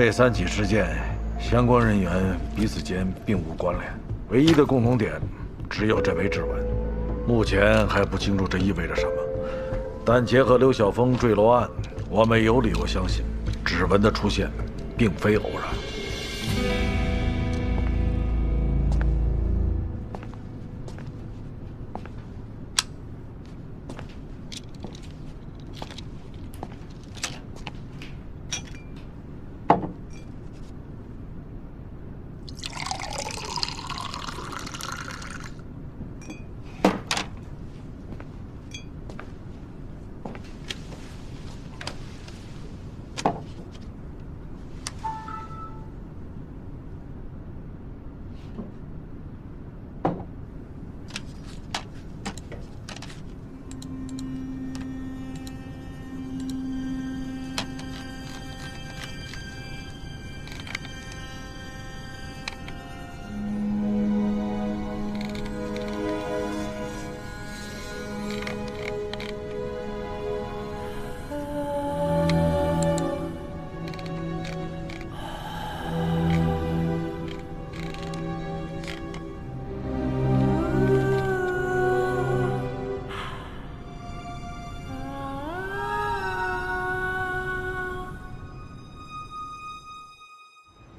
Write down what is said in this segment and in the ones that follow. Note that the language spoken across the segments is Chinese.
这3起事件，相关人员彼此间并无关联，唯一的共同点只有这枚指纹。目前还不清楚这意味着什么，但结合刘晓峰坠楼案，我们有理由相信，指纹的出现并非偶然。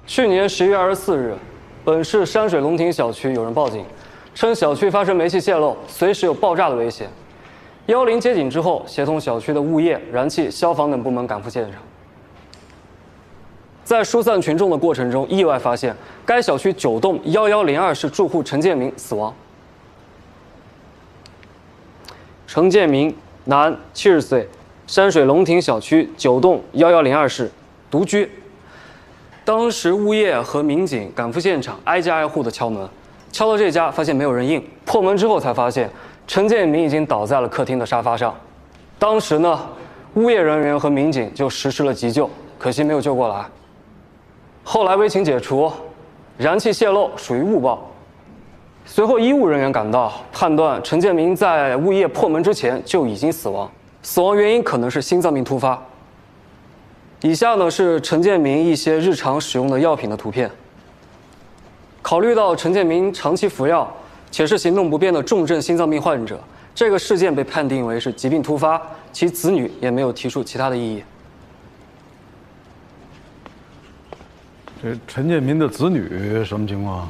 去年11月24日，本市山水龙庭小区有人报警，称小区发生煤气泄漏，随时有爆炸的危险。110接警之后，协同小区的物业、燃气、消防等部门赶赴现场。在疏散群众的过程中，意外发现该小区9栋1102室住户陈建明死亡。陈建明，男，70岁，山水龙庭小区9栋1102室，独居。 当时物业和民警赶赴现场，挨家挨户的敲门，敲到这家发现没有人应，破门之后才发现陈建明已经倒在了客厅的沙发上。当时呢，物业人员和民警就实施了急救，可惜没有救过来。后来危情解除，燃气泄漏属于误报。随后医务人员赶到，判断陈建明在物业破门之前就已经死亡，死亡原因可能是心脏病突发。 以下呢是陈建明一些日常使用的药品的图片。考虑到陈建明长期服药，且是行动不便的重症心脏病患者，这个事件被判定为是疾病突发，其子女也没有提出其他的异议。这陈建民的子女什么情况？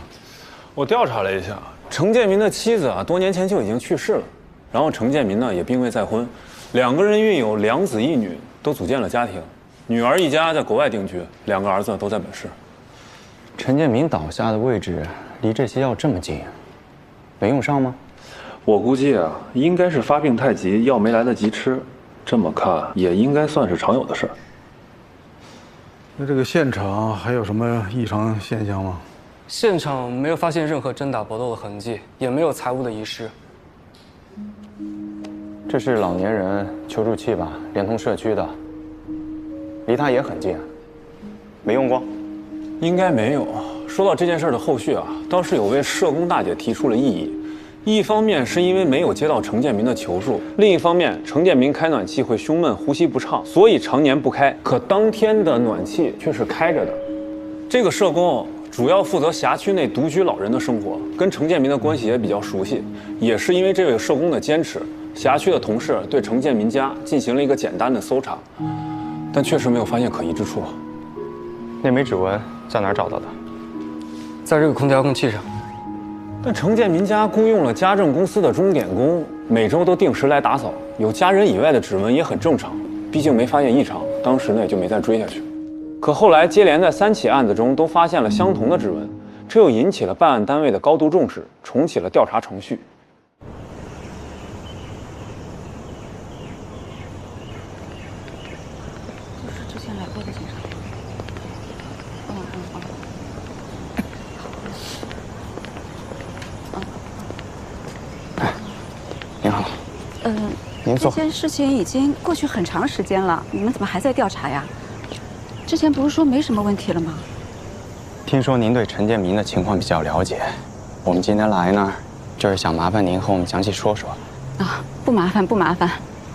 我调查了一下，陈建民的妻子多年前就已经去世了，然后陈建民呢也并未再婚，2个人育有2子1女，都组建了家庭。 女儿一家在国外定居，2个儿子都在本市。陈建民倒下的位置离这些药这么近，没用上吗？我估计应该是发病太急，药没来得及吃。这么看也应该算是常有的事儿。那这个现场还有什么异常现象吗？现场没有发现任何真打搏斗的痕迹，也没有财物的遗失。这是老年人求助器吧？联通社区的。 离他也很近，没用过，应该没有。说到这件事的后续倒是有位社工大姐提出了异议。一方面是因为没有接到陈建民的求助，另一方面陈建民开暖气会胸闷、呼吸不畅，所以常年不开。可当天的暖气却是开着的。这个社工主要负责辖区内独居老人的生活，跟陈建民的关系也比较熟悉。也是因为这位社工的坚持，辖区的同事对陈建民家进行了一个简单的搜查。 但确实没有发现可疑之处。那枚指纹在哪儿找到的？在这个空调遥控器上。但陈建民家雇佣了家政公司的钟点工，每周都定时来打扫，有家人以外的指纹也很正常。毕竟没发现异常，当时呢也就没再追下去。可后来接连在3起案子中都发现了相同的指纹，这又引起了办案单位的高度重视，重启了调查程序。 之前来过的警察。您好。您坐。这件事情已经过去很长时间了，你们怎么还在调查呀？之前不是说没什么问题了吗？听说您对陈建民的情况比较了解，我们今天来呢，就是想麻烦您和我们详细说说。啊，不麻烦不麻烦，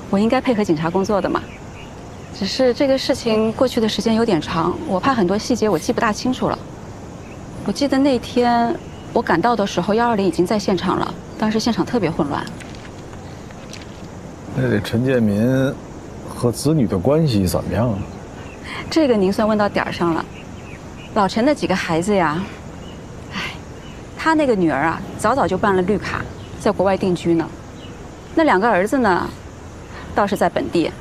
我应该配合警察工作的嘛。只是这个事情过去的时间有点长，我怕很多细节我记不大清楚了。我记得那天我赶到的时候，120已经在现场了，当时现场特别混乱。那这陈建民和子女的关系怎么样啊？这个您算问到点儿上了。老陈那几个孩子呀，哎，他那个女儿啊，早早就办了绿卡，在国外定居呢。那2个儿子呢，倒是在本地，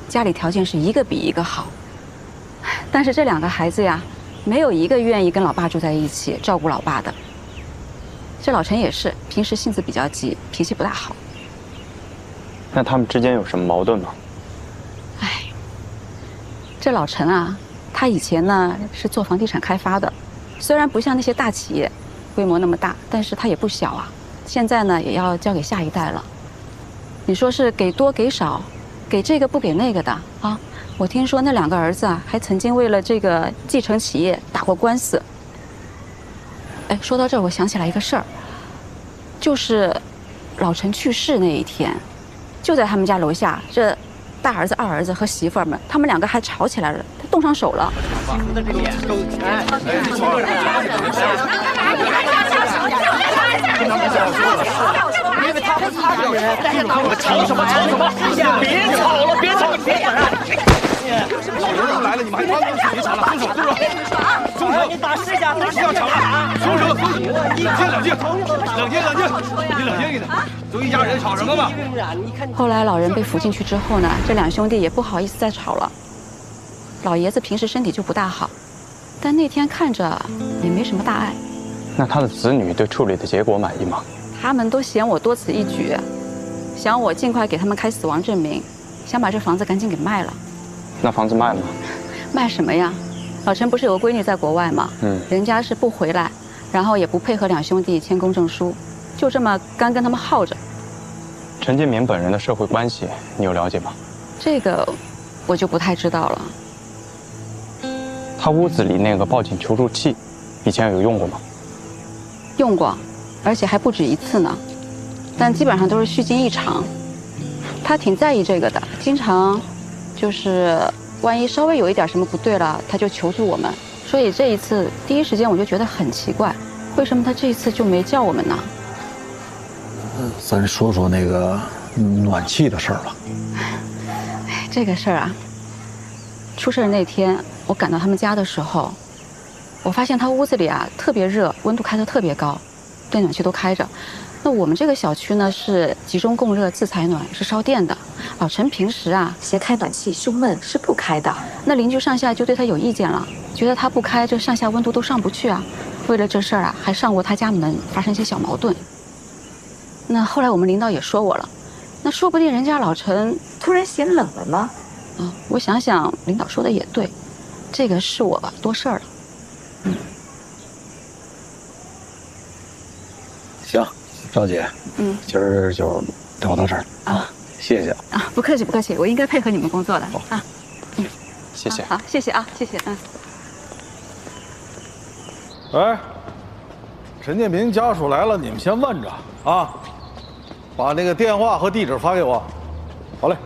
家里条件是一个比一个好。但是这2个孩子呀，没有一个愿意跟老爸住在一起，照顾老爸的。这老陈也是，平时性子比较急，脾气不大好。那他们之间有什么矛盾吗？哎，这老陈啊，他以前呢是做房地产开发的，虽然不像那些大企业规模那么大，但是他也不小啊。现在呢也要交给下一代了。你说是给多给少，给这个不给那个的啊？我听说那2个儿子啊，还曾经为了这个继承企业打过官司。哎，说到这儿，我想起来一个事儿，就是老陈去世那一天，就在他们家楼下，这大儿子、二儿子和媳妇儿们，他们2个还吵起来了，他动上手了。吵什么？别吵了，别吵！老人都来了，你们还光别吵了，松手！松手！你打试一下，不要吵了，松手！冷静！你冷静一点，都一家人，吵什么嘛？后来老人被扶进去之后呢，这2兄弟也不好意思再吵了。老爷子平时身体就不大好，但那天看着也没什么大碍。那他的子女对处理的结果满意吗？他们都嫌我多此一举，想我尽快给他们开死亡证明，想把这房子赶紧给卖了。那房子卖了吗？卖什么呀？老陈不是有个闺女在国外吗？人家是不回来，然后也不配合2兄弟签公证书，就这么干跟他们耗着。陈建民本人的社会关系你有了解吗？这个我就不太知道了。他屋子里那个报警求助器，以前有用过吗？用过，而且还不止1次呢，但基本上都是虚惊一场。他挺在意这个的，经常就是万一稍微有一点什么不对了，他就求助我们。所以这一次第一时间我就觉得很奇怪，为什么他这一次就没叫我们呢？咱说说那个暖气的事儿吧。哎，这个事儿啊，出事那天我赶到他们家的时候，我发现他屋子里啊特别热，温度开得特别高，电暖气都开着。那我们这个小区呢是集中供热自采暖，是烧电的。老陈平时啊嫌开暖气胸闷，是不开的。那邻居上下就对他有意见了，觉得他不开，这上下温度都上不去啊。为了这事儿啊，还上过他家门，发生一些小矛盾。那后来我们领导也说我了，那说不定人家老陈突然嫌冷了呢。啊，我想想，领导说的也对，这个是我多事儿了。行，赵姐，今儿就聊到这儿啊，谢谢啊，不客气不客气，我应该配合你们工作的啊。谢谢。好，谢谢啊，谢谢。哎，陈建民家属来了，你们先问着啊，把那个电话和地址发给我。好嘞。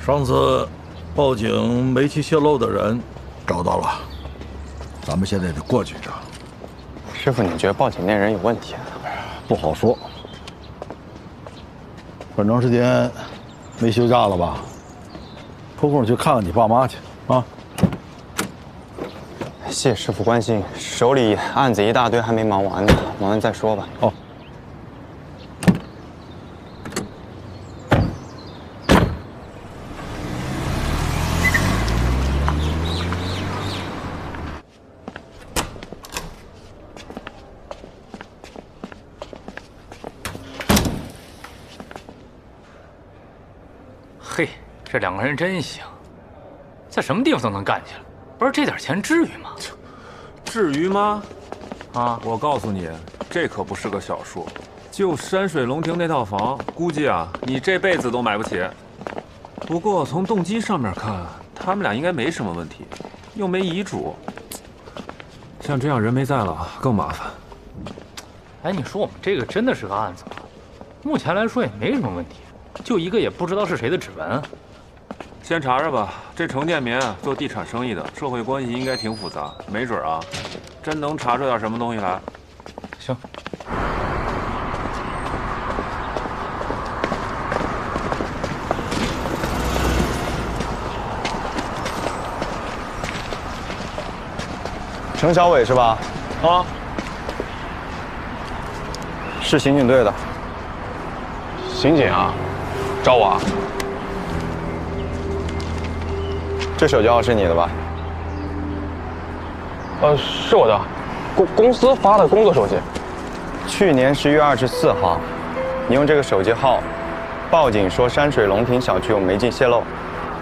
上次报警煤气泄漏的人找到了，咱们现在得过去查。师傅，你觉得报警那人有问题啊？不好说。很长时间没休假了吧？抽空去看看你爸妈去啊。谢谢师傅关心，手里案子一大堆还没忙完呢，忙完再说吧。哦。嘿，这2个人真行，在什么地方都能干起来。不是这点钱至于吗？至于吗？啊，我告诉你，这可不是个小数。就山水龙庭那套房，估计啊，你这辈子都买不起。不过从动机上面看，他们俩应该没什么问题，又没遗嘱。像这样人没在了，更麻烦。哎，你说我们这个真的是个案子吗？目前来说也没什么问题。就一个也不知道是谁的指纹。先查查吧。这程建民啊，做地产生意的，社会关系应该挺复杂，没准啊，真能查出点什么东西来。行。程小伟是吧？啊，是刑警队的。刑警啊，找我啊？这手机号是你的吧？是我的，公司发的工作手机。去年11月24号，你用这个手机号报警说山水龙庭小区有煤气泄漏，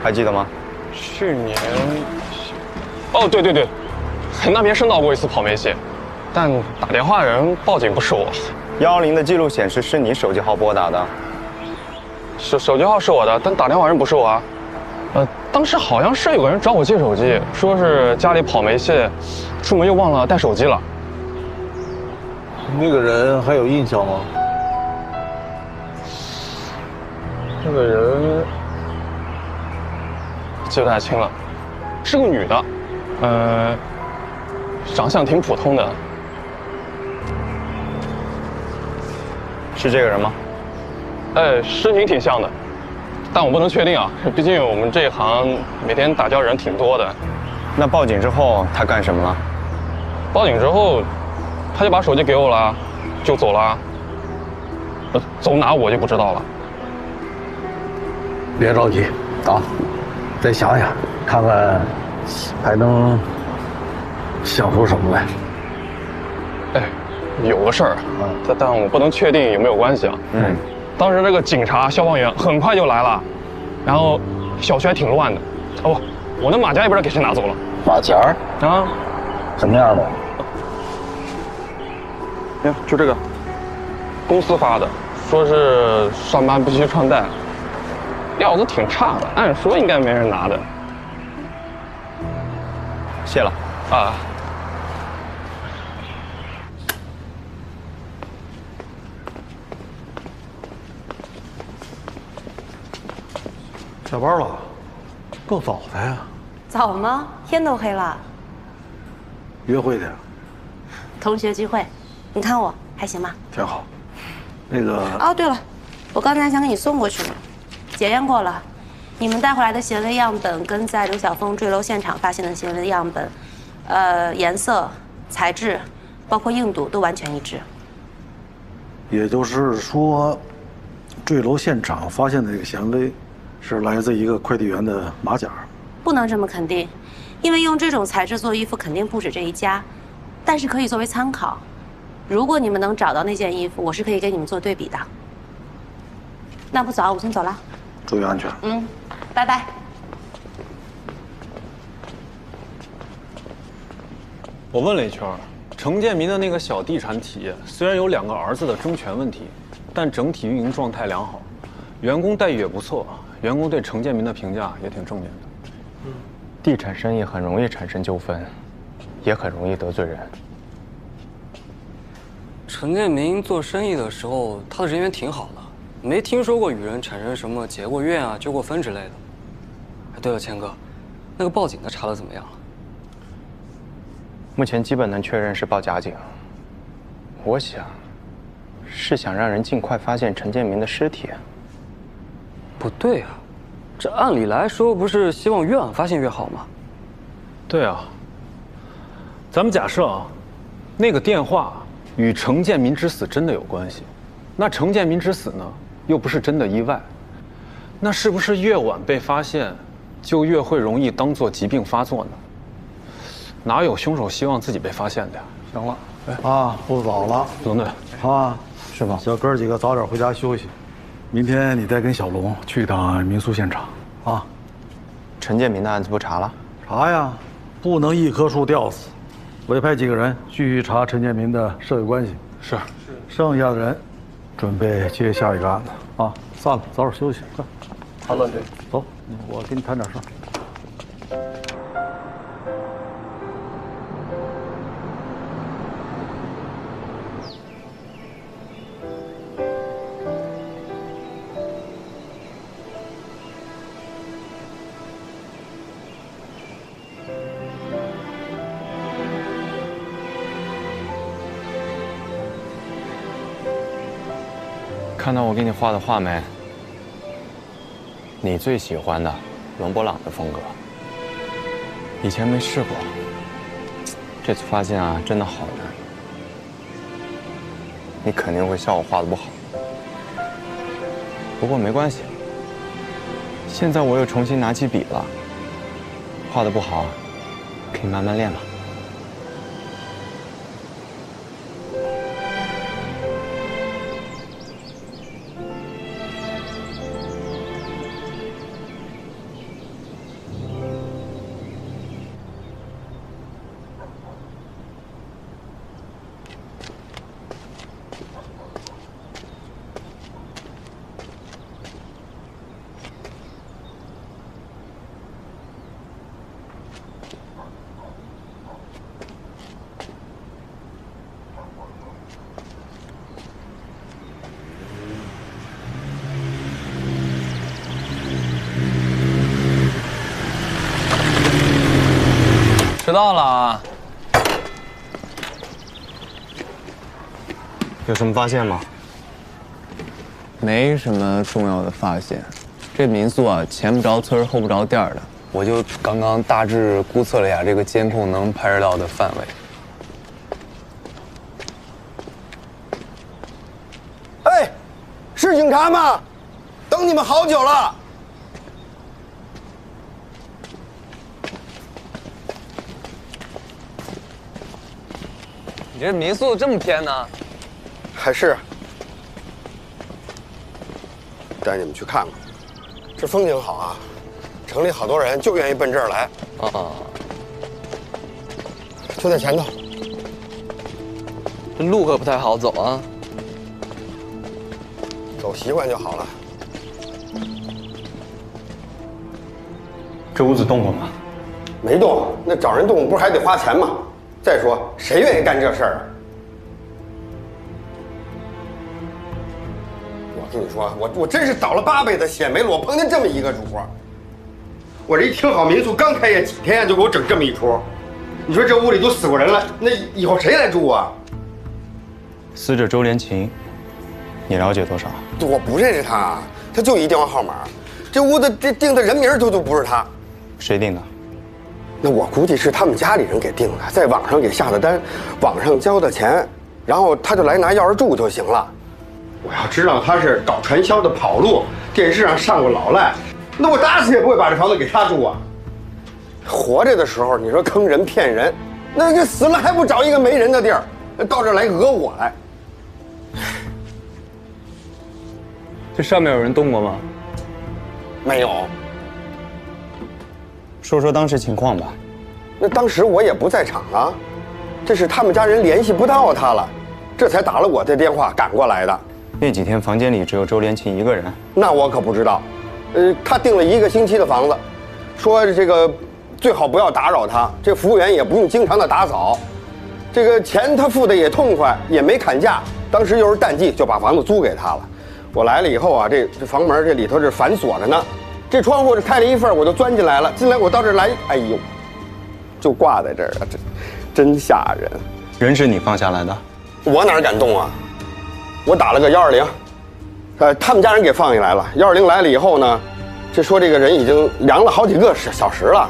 还记得吗？去年，哦，对对对，那边申到过一次跑煤气，但打电话人报警不是我。110的记录显示是你手机号拨打的。手机号是我的，但打电话人不是我啊。当时好像是有个人找我借手机，说是家里跑煤气，出门又忘了带手机了。那个人还有印象吗？那个人记不太清了，是个女的，长相挺普通的。是这个人吗？身形挺像的，但我不能确定啊，毕竟我们这一行每天打交人挺多的。那报警之后他干什么了？报警之后，他就把手机给我了，就走了。走哪我就不知道了。别着急啊，再想想，看看还能想出什么来。有个事儿，但我不能确定有没有关系啊。当时那个警察、消防员很快就来了，然后小区还挺乱的。哦，我的马甲也不知道给谁拿走了。马甲啊？什么样的？呀，就这个，公司发的，说是上班不需穿戴，料子挺差的，按说应该没人拿的。谢了。啊。下班了，够早的呀。早吗？天都黑了。约会去？同学聚会，你看我还行吧？挺好。那个……哦，对了，我刚才想给你送过去的，检验过了，你们带回来的行为样本跟在刘晓峰坠楼现场发现的行为样本，颜色、材质，包括硬度都完全一致。也就是说，坠楼现场发现的这个纤维。是来自一个快递员的马甲，不能这么肯定，因为用这种材质做衣服肯定不止这一家，但是可以作为参考。如果你们能找到那件衣服，我是可以给你们做对比的。那不早，我先走了。注意安全。拜拜。我问了一圈，程建民的那个小地产企业虽然有2个儿子的争权问题，但整体运营状态良好，员工待遇也不错。员工对程建民的评价也挺正面的。地产生意很容易产生纠纷，也很容易得罪人。程建民做生意的时候，他的人缘挺好的，没听说过与人产生什么结过怨啊、纠过纷之类的。对了，谦哥，那个报警的查得怎么样了？目前基本能确认是报假警。我想，是想让人尽快发现程建民的尸体。不对啊，这按理来说不是希望越晚发现越好吗？对啊，咱们假设啊，那个电话与程建民之死真的有关系，那程建民之死呢，又不是真的意外，那是不是越晚被发现，就越会容易当作疾病发作呢？哪有凶手希望自己被发现的呀？行了，啊，不早了，总队啊，是吧？小哥几个早点回家休息。明天你再跟小龙去一趟民宿现场，啊。程建民的案子不查了？查呀，不能一棵树吊死。委派几个人继续查程建民的社会关系。是。剩下的人准备接下一个案子啊。散了，早点休息。快，好了，走，我跟你谈点事儿。看到我给你画的画没？你最喜欢的伦勃朗的风格，以前没试过，这次发现啊，真的好难。你肯定会笑我画的不好，不过没关系，现在我又重新拿起笔了，画的不好，可以慢慢练了。迟到了啊！有什么发现吗？没什么重要的发现。这民宿啊，前不着村后不着店的。我就刚刚大致估测了一下这个监控能拍摄到的范围。哎，是警察吗？等你们好久了。你这民宿这么偏呢？还是带你们去看看，这风景好啊，城里好多人就愿意奔这儿来。啊，就在前头。这路可不太好走啊。走习惯就好了。这屋子动过吗？没动，那找人动不是还得花钱吗？再说，谁愿意干这事儿啊？我跟你说，我真是倒了8辈子血霉了，我碰见这么一个主儿。我这一挺好民宿刚开业几天，就给我整这么一出。你说这屋里都死过人了，那以后谁来住啊？死者周连琴，你了解多少？我不认识他，他就一电话号码。这屋子这定的人名都不是他，谁定的？那我估计是他们家里人给定的，在网上给下的单，网上交的钱，然后他就来拿钥匙住就行了。我要知道他是搞传销的跑路，电视上上过老赖，那我打死也不会把这房子给他住啊。活着的时候你说坑人骗人，那这死了还不找一个没人的地儿，到这儿来讹我来。这上面有人动过吗？没有。说说当时情况吧。那当时我也不在场啊，这是他们家人联系不到他了，这才打了我的电话赶过来的。那几天房间里只有周连琴一个人？那我可不知道。他订了1个星期的房子，说这个最好不要打扰他，这服务员也不用经常的打扫，这个钱他付的也痛快，也没砍价。当时又是淡季，就把房子租给他了。我来了以后啊，这房门这里头是反锁着呢，这窗户是开了一份，我就钻进来了。进来我到这儿来，哎呦，就挂在这儿了，这真吓人。人是你放下来的？我哪敢动啊？我打了个120，他们家人给放下来了。120来了以后呢，这说这个人已经凉了好几个小时了。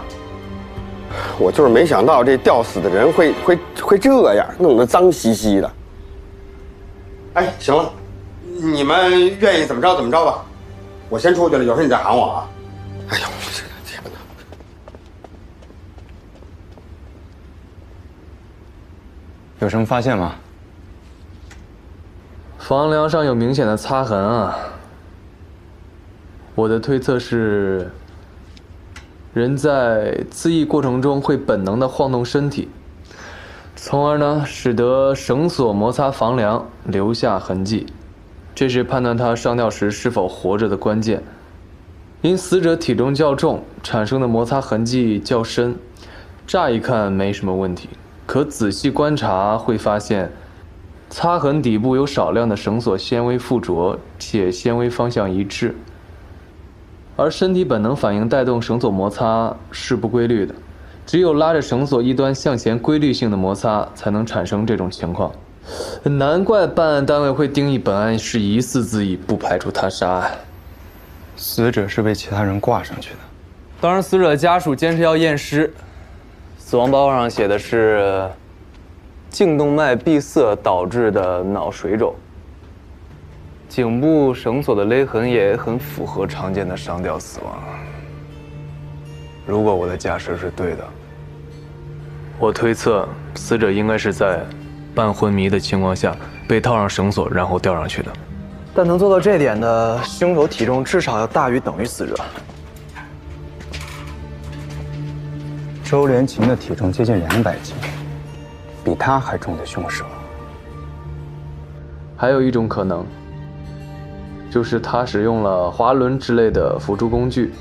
我就是没想到这吊死的人会这样，弄得脏兮兮的。哎，行了，你们愿意怎么着怎么着吧，我先出去了，有事你再喊我啊。哎呦，这天哪！有什么发现吗？房梁上有明显的擦痕啊！我的推测是，人在自缢过程中会本能地晃动身体，从而呢使得绳索摩擦房梁留下痕迹，这是判断他上吊时是否活着的关键。因死者体重较重，产生的摩擦痕迹较深，乍一看没什么问题，可仔细观察会发现。擦痕底部有少量的绳索纤维附着，且纤维方向一致。而身体本能反应带动绳索摩擦是不规律的，只有拉着绳索一端向前规律性的摩擦，才能产生这种情况。难怪办案单位会定义本案是疑似自缢，不排除他杀案。死者是被其他人挂上去的。当然，死者家属坚持要验尸。死亡报告上写的是颈动脉闭塞导致的脑水肿，颈部绳索的勒痕也很符合常见的上吊死亡。如果我的假设是对的，我推测死者应该是在半昏迷的情况下被套上绳索，然后吊上去的。但能做到这点的凶手体重至少要大于等于死者。周连琴的体重接近200斤，比他还重的凶手。还有一种可能，就是他使用了滑轮之类的辅助工具。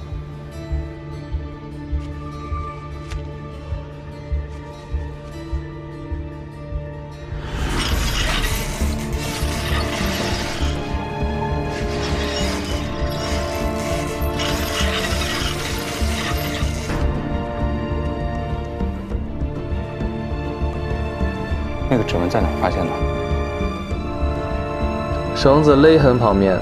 那个指纹在哪儿发现的？绳子勒痕旁边。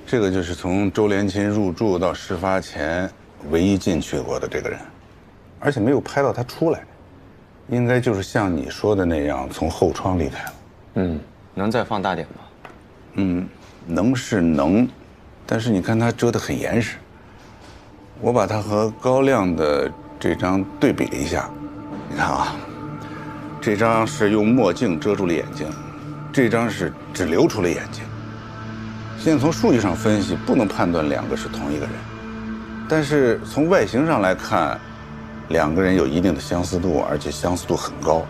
这个就是从周连琴入住到事发前唯一进去过的这个人，而且没有拍到他出来，应该就是像你说的那样从后窗离开了。能再放大点吗？能是能，但是你看他遮得很严实。我把他和高亮的这张对比了一下，你看啊，这张是用墨镜遮住了眼睛，这张是只留出了眼睛。现在从数据上分析，不能判断两个是同一个人，但是从外形上来看，两个人有一定的相似度，而且相似度很高。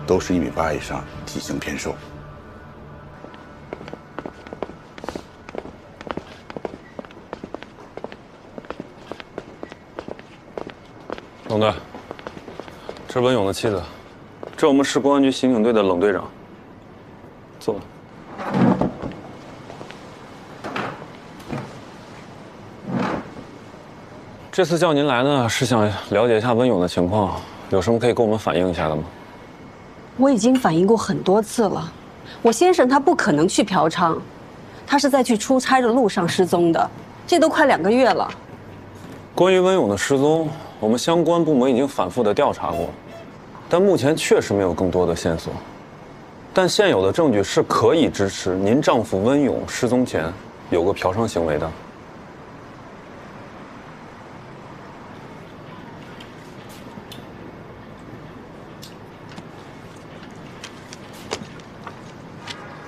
都是1.8米以上，体型偏瘦。董队，这是文勇的妻子，这我们市公安局刑警队的冷队长。坐。这次叫您来呢，是想了解一下文勇的情况，有什么可以跟我们反映一下的吗？我已经反映过很多次了，我先生他不可能去嫖娼，他是在去出差的路上失踪的，这都快2个月了。关于文勇的失踪，我们相关部门已经反复的调查过，但目前确实没有更多的线索。但现有的证据是可以支持您丈夫温勇失踪前有过嫖娼行为的。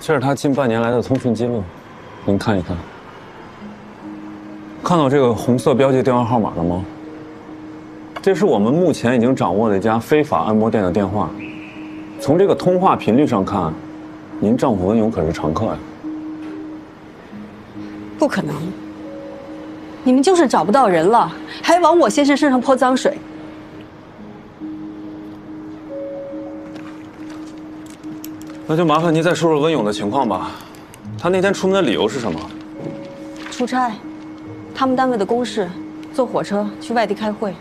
这是他近半年来的通讯记录，您看一看。看到这个红色标记电话号码了吗？这是我们目前已经掌握的一家非法按摩店的电话。从这个通话频率上看，您丈夫温勇可是常客呀。不可能，你们就是找不到人了，还往我先生身上泼脏水。那就麻烦您再说说温勇的情况吧。他那天出门的理由是什么？出差，他们单位的公事，坐火车去外地开会。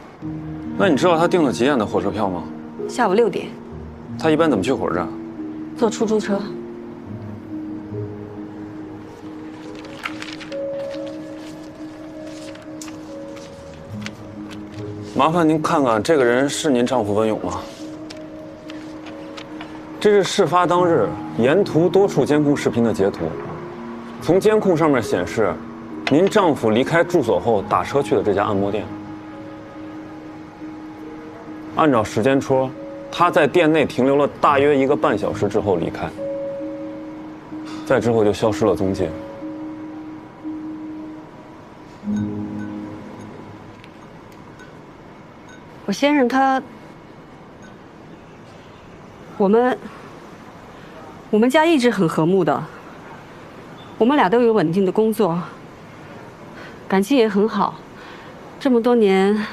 那你知道他订了几点的火车票吗？下午6点。他一般怎么去火车站？坐出租车。麻烦您看看这个人是您丈夫温勇吗？这是事发当日沿途多处监控视频的截图，从监控上面显示，您丈夫离开住所后打车去的这家按摩店。按照时间戳，他在店内停留了大约1个半小时之后离开，再之后就消失了踪迹。我先生他，我们家一直很和睦的，我们俩都有稳定的工作，感情也很好，这么多年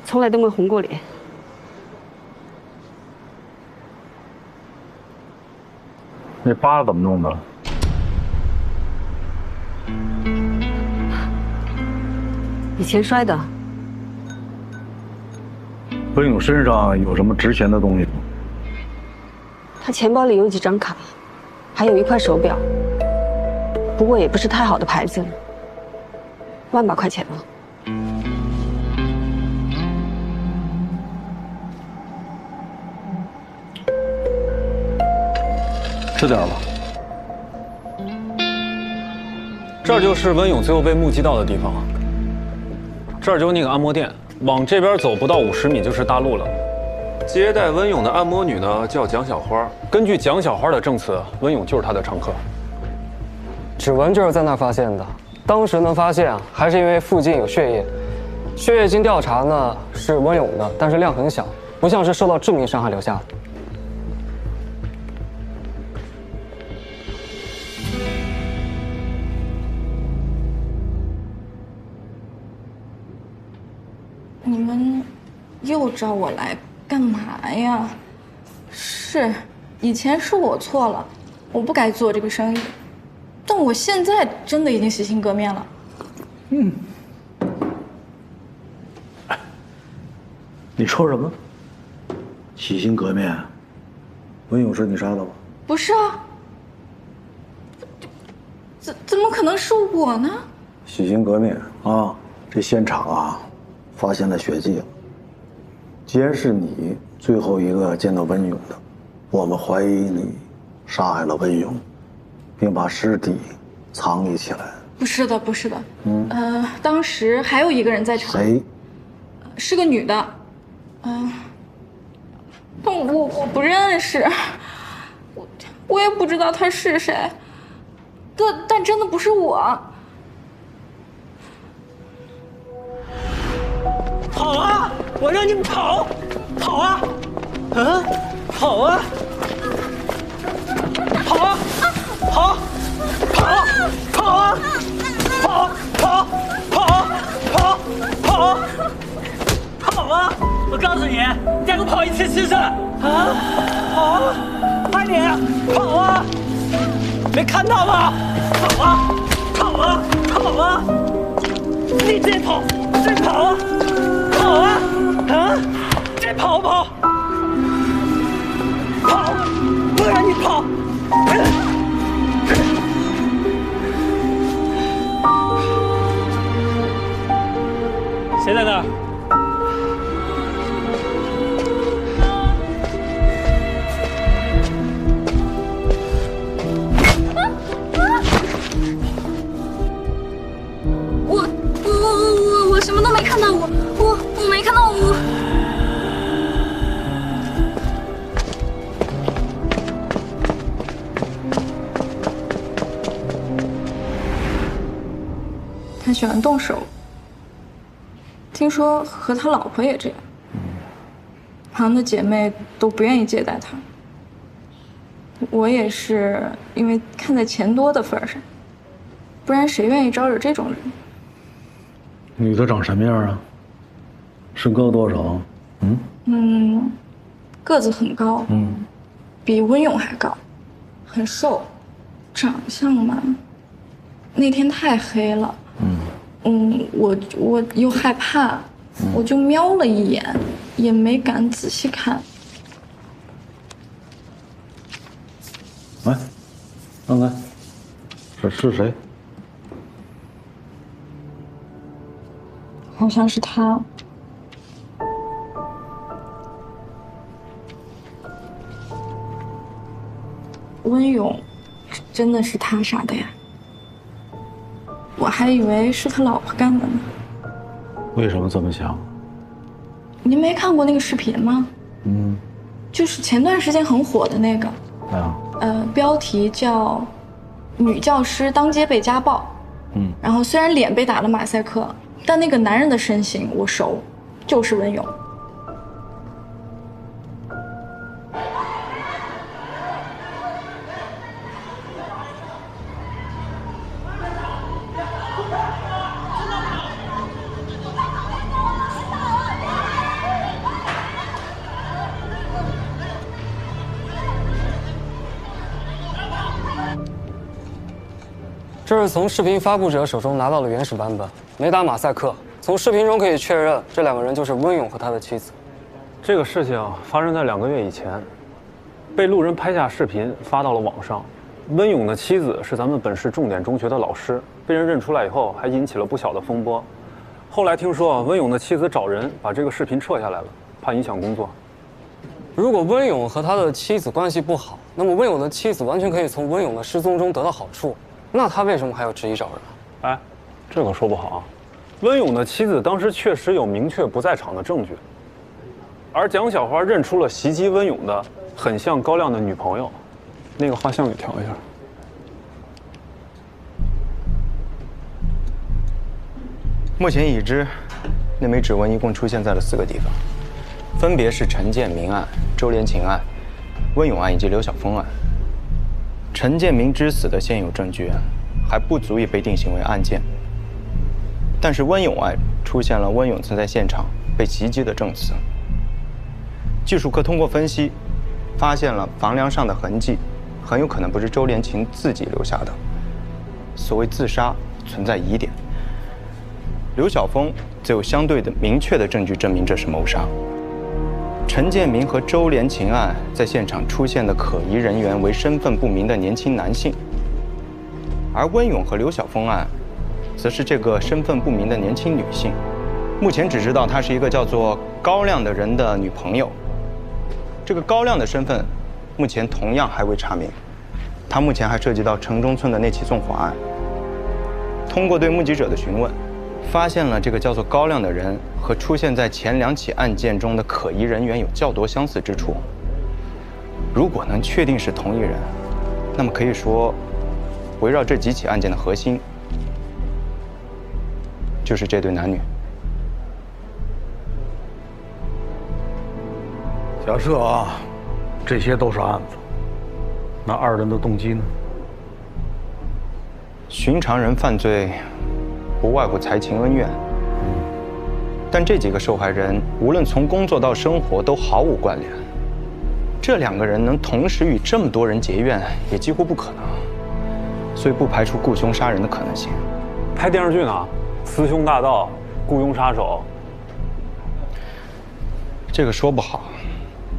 从来都没红过脸。那疤怎么弄的？以前摔的。温勇身上有什么值钱的东西吗？他钱包里有几张卡，还有一块手表，不过也不是太好的牌子，1万把块钱了。吃点吧。这儿就是温勇最后被目击到的地方，这儿就是那个按摩店，往这边走不到50米就是大路了。接待温勇的按摩女呢叫蒋小花，根据蒋小花的证词，温勇就是她的常客。指纹就是在那儿发现的，当时能发现啊，还是因为附近有血液。血液经调查呢是温勇的，但是量很小，不像是受到致命伤害留下的。你们又找我来干嘛呀？是，以前是我错了，我不该做这个生意，但我现在真的已经洗心革面了。你说什么？洗心革面？温勇是你杀的吗？不是啊，怎么可能是我呢？洗心革面啊！这现场啊，发现了血迹了。既然是你最后一个见到温勇的，我们怀疑你杀害了温勇，并把尸体藏匿起来。不是的，不是的。当时还有一个人在场。谁？是个女的。但我不认识，我也不知道她是谁。但真的不是我。跑啊！我让你们跑，跑啊！跑啊！跑啊！跑！跑！跑啊！跑！跑！跑！跑！跑啊！我告诉你，你再给我跑一次试试！啊！跑啊！快点！跑啊！没看到吗？跑啊！跑啊！跑啊！你再跑，再跑啊！跑啊！再跑！跑！我让你跑！谁在那儿？我什么都没看到，我没看到我。他喜欢动手，听说和他老婆也这样。旁的姐妹都不愿意接待他，我也是因为看在钱多的份上，不然谁愿意招惹这种人？女的长什么样啊？身高多少？个子很高，比温勇还高，很瘦，长相嘛，那天太黑了，我又害怕，我就瞄了一眼，也没敢仔细看。来，看看，这是谁？好像是他。温勇，真的是他杀的呀？我还以为是他老婆干的呢。为什么这么想？您没看过那个视频吗？就是前段时间很火的那个。标题叫“女教师当街被家暴”。然后虽然脸被打了马赛克，但那个男人的身形我熟，就是温勇。这是从视频发布者手中拿到的原始版本，没打马赛克。从视频中可以确认，这2个人就是温勇和他的妻子。这个事情发生在2个月以前，被路人拍下视频发到了网上。温勇的妻子是咱们本市重点中学的老师，被人认出来以后，还引起了不小的风波。后来听说温勇的妻子找人把这个视频撤下来了，怕影响工作。如果温勇和他的妻子关系不好，那么温勇的妻子完全可以从温勇的失踪中得到好处，那他为什么还要执意找人？哎，这可说不好啊。温勇的妻子当时确实有明确不在场的证据，而蒋小花认出了袭击温勇的很像高亮的女朋友。那个画像给调一下。目前已知，那枚指纹一共出现在了4个地方，分别是陈建明案、周连琴案、温勇案以及刘晓峰案。陈建明之死的现有证据还不足以被定性为案件，但是温勇案出现了温勇曾在现场被袭击的证词。技术科通过分析，发现了房梁上的痕迹，很有可能不是周连琴自己留下的。所谓自杀，存在疑点。刘晓峰则有相对的明确的证据证明这是谋杀。陈建明和周连琴案在现场出现的可疑人员为身份不明的年轻男性，而温勇和刘晓峰案，则是这个身份不明的年轻女性。目前只知道她是一个叫做高亮的人的女朋友。这个高亮的身份，目前同样还未查明。他目前还涉及到城中村的那起纵火案。通过对目击者的询问，发现了这个叫做高亮的人和出现在前2起案件中的可疑人员有较多相似之处。如果能确定是同一人，那么可以说，围绕这几起案件的核心就是这对男女。假设啊，这些都是案子，那2人的动机呢？寻常人犯罪，不外乎财情恩怨。但这几个受害人，无论从工作到生活都毫无关联。这2个人能同时与这么多人结怨，也几乎不可能。所以不排除雇凶杀人的可能性。拍电视剧呢，雌雄大盗、雇佣杀手，这个说不好。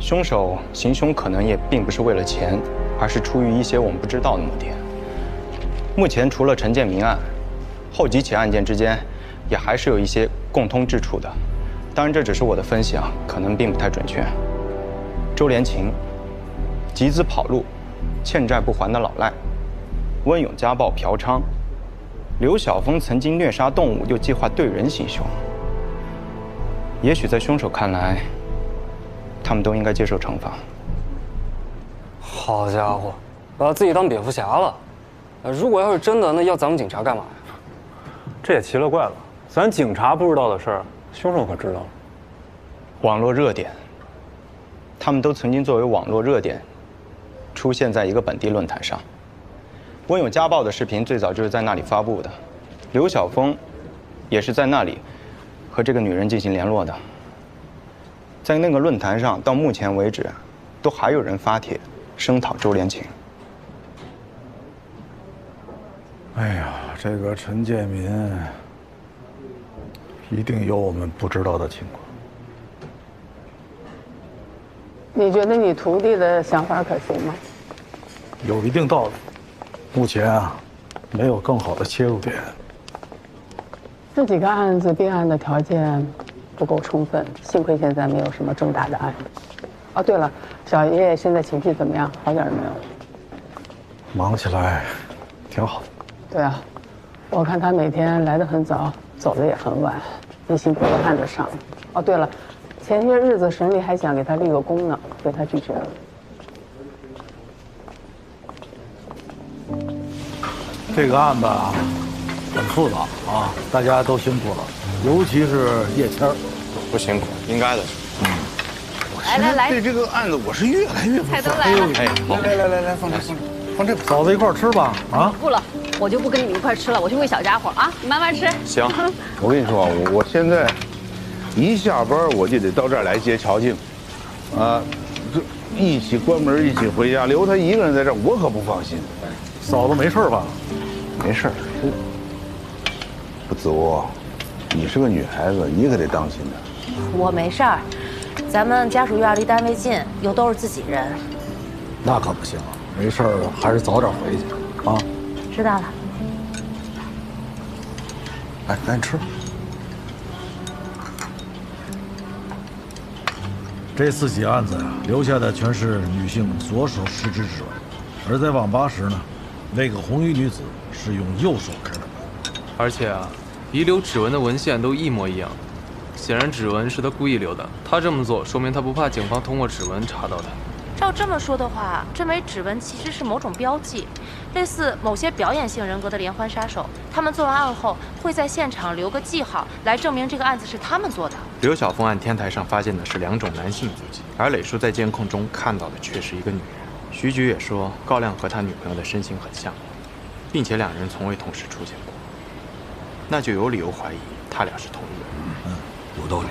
凶手行凶可能也并不是为了钱，而是出于一些我们不知道的目的。目前除了陈建明案，后几起案件之间也还是有一些共通之处的。当然，这只是我的分析啊，可能并不太准确。周连琴集资跑路，欠债不还的老赖；温勇家暴嫖娼；刘晓峰曾经虐杀动物，又计划对人行凶。也许在凶手看来，他们都应该接受惩罚。好家伙，把自己当蝙蝠侠了。如果要是真的，那要咱们警察干嘛呀？这也奇了怪了，咱警察不知道的事儿，凶手可知道了。网络热点，他们都曾经作为网络热点，出现在一个本地论坛上。温勇家暴的视频最早就是在那里发布的，刘晓峰也是在那里和这个女人进行联络的。在那个论坛上，到目前为止，都还有人发帖声讨周连琴。哎呀，这个陈建民一定有我们不知道的情况。你觉得你徒弟的想法可行吗？有一定道理。目前啊，没有更好的切入点。这几个案子定案的条件不够充分，幸亏现在没有什么重大的案子。哦，对了，小爷爷现在情绪怎么样？好点了没有？忙起来挺好。对啊，我看他每天来得很早，走得也很晚，一心扑在案子上。哦，对了，前些日子省里还想给他立个功呢，被他拒绝了。这个案子啊，很复杂啊，大家都辛苦了，尤其是叶谦儿，不辛苦，应该的。来，对这个案子我是越来越不菜都来了。哎，好，来，放这，嫂子一块儿吃吧，啊。不了，我就不跟你们一块吃了，我去喂小家伙啊，你慢慢吃。行，我跟你说，我现在一下班我就得到这儿来接乔静，啊，这一起关门一起回家，留他一个人在这儿，我可不放心。嫂子没事吧？没事儿。不足，你是个女孩子，你可得当心点。我没事儿，咱们家属院离单位近，又都是自己人。那可不行，没事儿还是早点回去啊。知道了。来，赶紧吃。这4起案子呀，留下的全是女性左手食指指纹，而在网吧时呢，那个红衣女子是用右手开的门。而且啊，遗留指纹的文献都一模一样，显然指纹是他故意留的。他这么做，说明他不怕警方通过指纹查到他。照这么说的话，这枚指纹其实是某种标记，类似某些表演性人格的连环杀手，他们做完案后会在现场留个记号，来证明这个案子是他们做的。刘晓峰案天台上发现的是2种男性足迹，而磊叔在监控中看到的却是一个女人。徐局也说，高亮和他女朋友的身形很像，并且2人从未同时出现过，那就有理由怀疑他俩是同一人。有道理。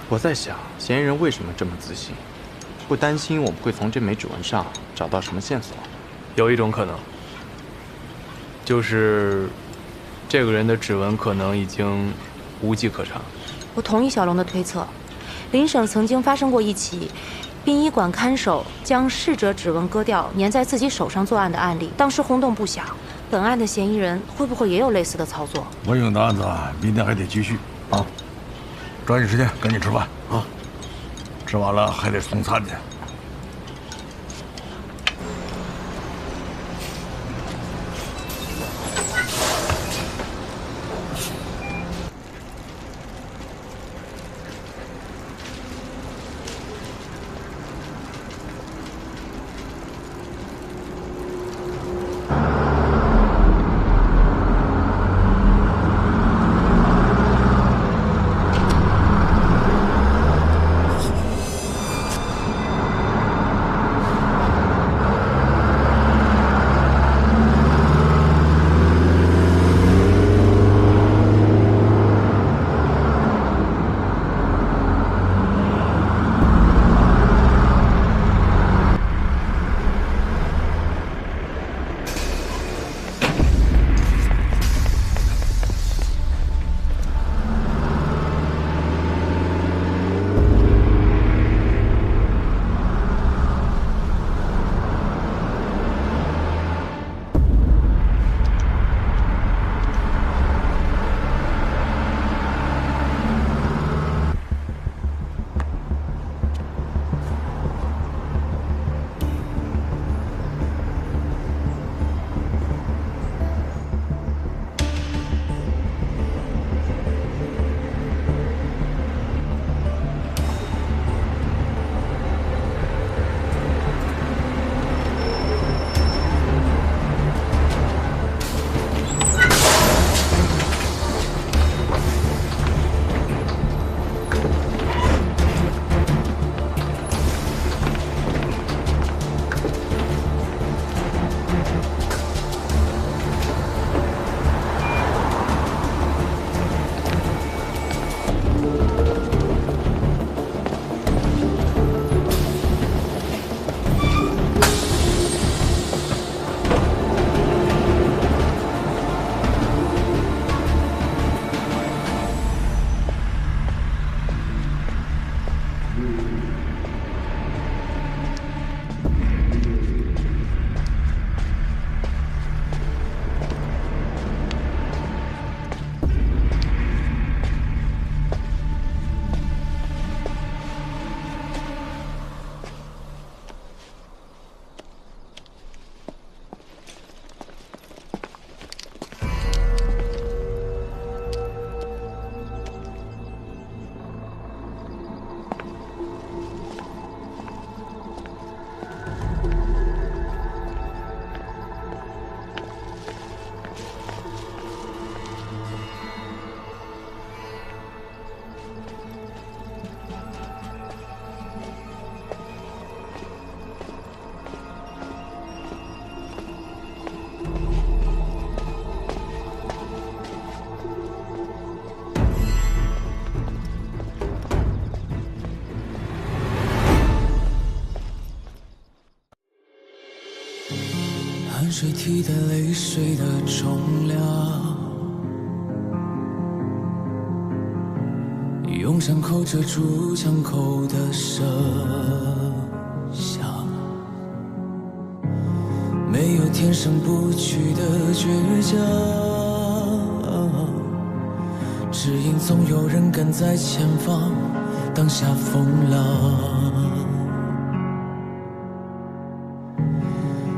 我在想，嫌疑人为什么这么自信？不担心我们会从这枚指纹上找到什么线索？有一种可能，就是这个人的指纹可能已经无迹可查。我同意小龙的推测，邻省曾经发生过一起殡仪馆看守将逝者指纹割掉粘在自己手上作案的案例，当时轰动不小。本案的嫌疑人会不会也有类似的操作？文勇的案子明天还得继续啊，抓紧时间赶紧吃饭啊，吃完了还得送餐去。水替代泪水的重量，用伤口遮住枪口的声响，没有天生不屈的倔强，只因总有人跟在前方挡下风浪。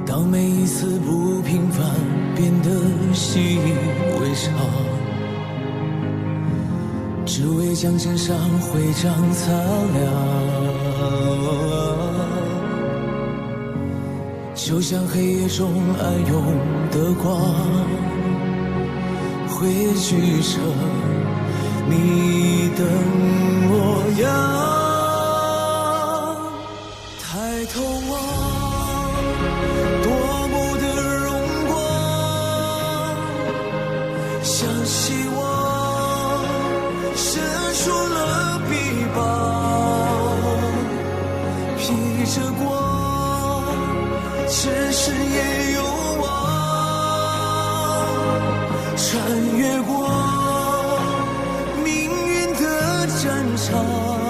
当每一次不平凡变得习以为常，只为将肩上徽章擦亮，就像黑夜中暗涌的光，汇聚成你的模样。抬头望，多么的荣光，像希望伸出了臂膀，披着光，前世也有望，穿越过命运的战场。